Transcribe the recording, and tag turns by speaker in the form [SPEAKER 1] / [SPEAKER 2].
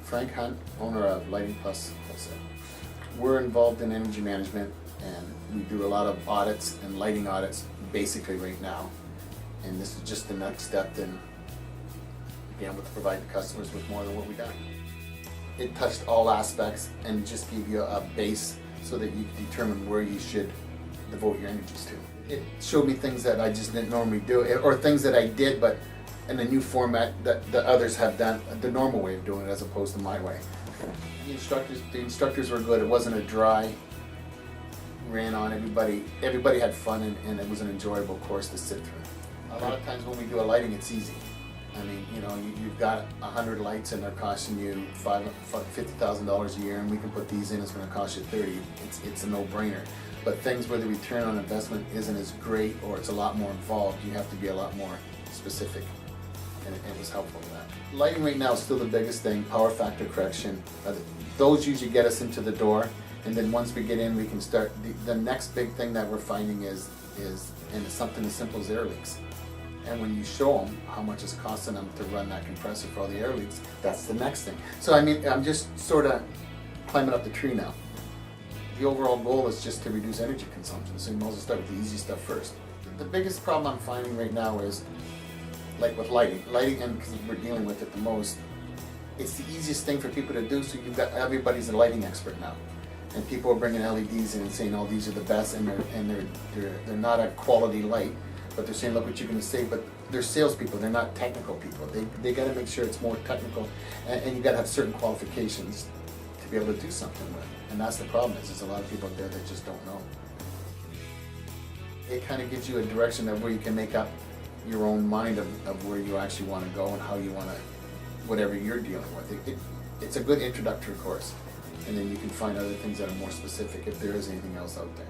[SPEAKER 1] Frank Hunt, owner of Lighting Plus Wholesale. We're involved in energy management and we do a lot of audits and lighting audits basically right now. And this is just the next step in being able to provide the customers with more than what we got. It touched all aspects and just gave you a base so that you could determine where you should devote your energies to. It showed me things that I just didn't normally do, or things that I did but in a new format that the others have done, the normal way of doing it as opposed to my way. The instructors were good. It wasn't a dry, ran on, everybody had fun, and it was an enjoyable course to sit through. A lot of times when we do a lighting, it's easy. I mean, you know, you've got 100 lights and they're costing you $50,000 a year, and we can put these in, it's going to cost you 30. It's a no-brainer. But things where the return on investment isn't as great or it's a lot more involved, you have to be a lot more specific, and it was helpful in that. Lighting right now is still the biggest thing, power factor correction. Those usually get us into the door, and then once we get in, we can start. The next big thing that we're finding is and it's something as simple as air leaks. And when you show them how much it's costing them to run that compressor for all the air leaks, that's the next thing. So I mean, I'm just sort of climbing up the tree now. The overall goal is just to reduce energy consumption, so you might as well start with the easy stuff first. The biggest problem I'm finding right now is, like with lighting, and because we're dealing with it the most, it's the easiest thing for people to do, so everybody's a lighting expert now. And people are bringing LEDs in and saying, oh, these are the best, and they're not a quality light, but they're saying, look what you're going to save. But they're salespeople, they're not technical people. They got to make sure it's more technical, and you got to have certain qualifications to be able to do something with. And that's the problem, is there's a lot of people out there that just don't know. It kind of gives you a direction of where you can make up your own mind of where you actually want to go and how you want to, whatever you're dealing with. It's a good introductory course, and then you can find other things that are more specific if there is anything else out there.